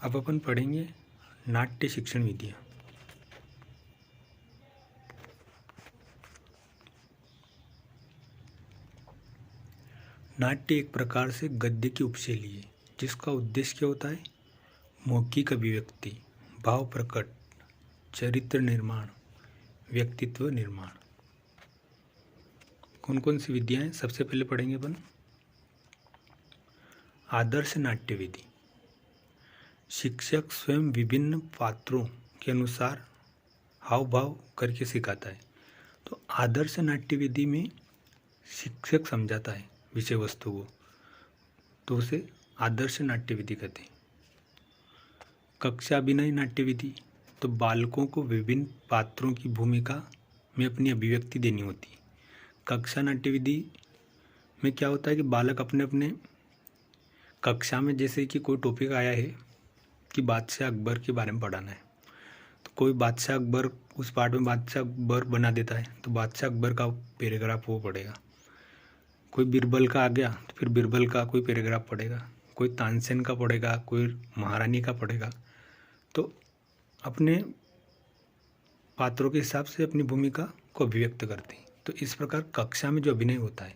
अब अपन पढ़ेंगे नाट्य शिक्षण विधियाँ। नाट्य एक प्रकार से गद्य की उपशैली है जिसका उद्देश्य क्या होता है? मौखिक अभिव्यक्ति, भाव प्रकट, चरित्र निर्माण, व्यक्तित्व निर्माण। कौन कौन सी विधियाँ हैं? सबसे पहले पढ़ेंगे अपन आदर्श नाट्य विधि। शिक्षक स्वयं विभिन्न पात्रों के अनुसार हाव भाव करके सिखाता है। तो आदर्श नाट्य विधि में शिक्षक समझाता है विषय वस्तु को, तो उसे आदर्श नाट्य विधि कहते हैं। कक्षा अभिनय नाट्य विधि, तो बालकों को विभिन्न पात्रों की भूमिका में अपनी अभिव्यक्ति देनी होती है। कक्षा नाट्य विधि में क्या होता है कि बालक अपने अपने कक्षा में, जैसे कि कोई टॉपिक आया है कि बादशाह अकबर के बारे में पढ़ाना है, तो कोई बादशाह अकबर उस पार्ट में बादशाह अकबर बना देता है, तो बादशाह अकबर का पैराग्राफ वो पढ़ेगा। कोई बीरबल का आ गया तो फिर बीरबल का कोई पैराग्राफ पढ़ेगा, कोई तानसेन का पढ़ेगा, कोई महारानी का पढ़ेगा। तो अपने पात्रों के हिसाब से अपनी भूमिका को अभिव्यक्त करते हैं। तो इस प्रकार कक्षा में जो अभिनय होता है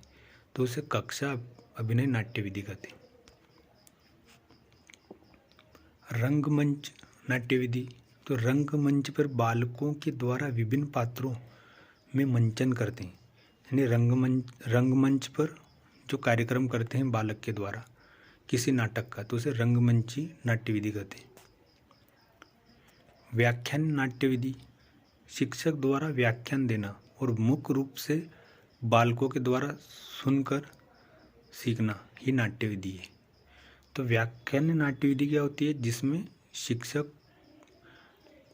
तो उसे कक्षा अभिनय नाट्य विधि कहते हैं। रंगमंच नाट्य विधि, तो रंगमंच पर बालकों के द्वारा विभिन्न पात्रों में मंचन करते हैं, यानी रंगमंच पर जो कार्यक्रम करते हैं बालक के द्वारा किसी नाटक का, तो उसे रंगमंची नाट्य विधि कहते हैं। व्याख्यान नाट्य विधि, शिक्षक द्वारा व्याख्यान देना और मुख्य रूप से बालकों के द्वारा सुनकर सीखना ही नाट्य विधि है। तो व्याख्यान नाट्य विधि क्या होती है? जिसमें शिक्षक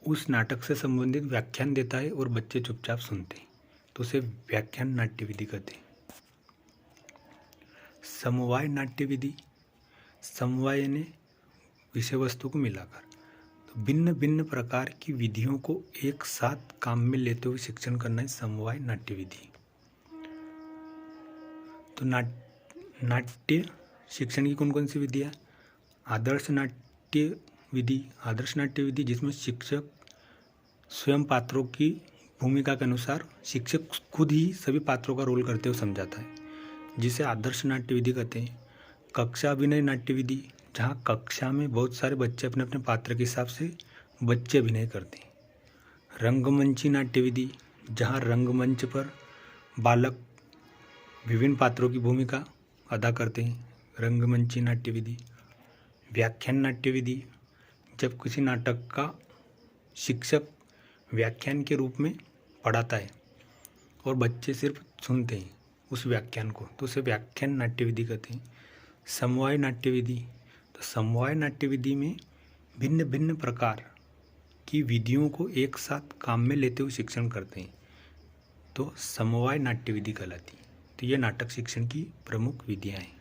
उस नाटक से संबंधित व्याख्यान देता है और बच्चे चुपचाप सुनते हैं, तो उसे व्याख्यान नाट्य विधि कहते हैं। समवाय नाट्य विधि, समवाय यानी विषय वस्तु को मिलाकर, तो भिन्न भिन्न प्रकार की विधियों को एक साथ काम में लेते हुए शिक्षण करना है समवाय नाट्य विधि। तो नाट्य शिक्षण की कौन कौन सी विधियाँ? आदर्श नाट्य विधि जिसमें शिक्षक स्वयं पात्रों की भूमिका के अनुसार शिक्षक खुद ही सभी पात्रों का रोल करते हुए समझाता है, जिसे आदर्श नाट्य विधि कहते हैं। कक्षा अभिनय नाट्य विधि, जहाँ कक्षा में बहुत सारे बच्चे अपने अपने पात्र के हिसाब से बच्चे अभिनय करते हैं। रंगमंची नाट्य विधि, जहाँ रंगमंच पर बालक विभिन्न पात्रों की भूमिका अदा करते हैं, रंगमंची नाट्य विधि। व्याख्यान नाट्य विधि, जब किसी नाटक का शिक्षक व्याख्यान के रूप में पढ़ाता है और बच्चे सिर्फ सुनते हैं उस व्याख्यान को, तो उसे व्याख्यान नाट्य विधि कहते हैं। समवाय नाट्य विधि, तो समवाय नाट्य विधि में भिन्न भिन्न प्रकार की विधियों को एक साथ काम में लेते हुए शिक्षण करते हैं, तो समवाय नाट्य विधि कहलाती है। तो ये नाटक शिक्षण की प्रमुख विधियाँ हैं।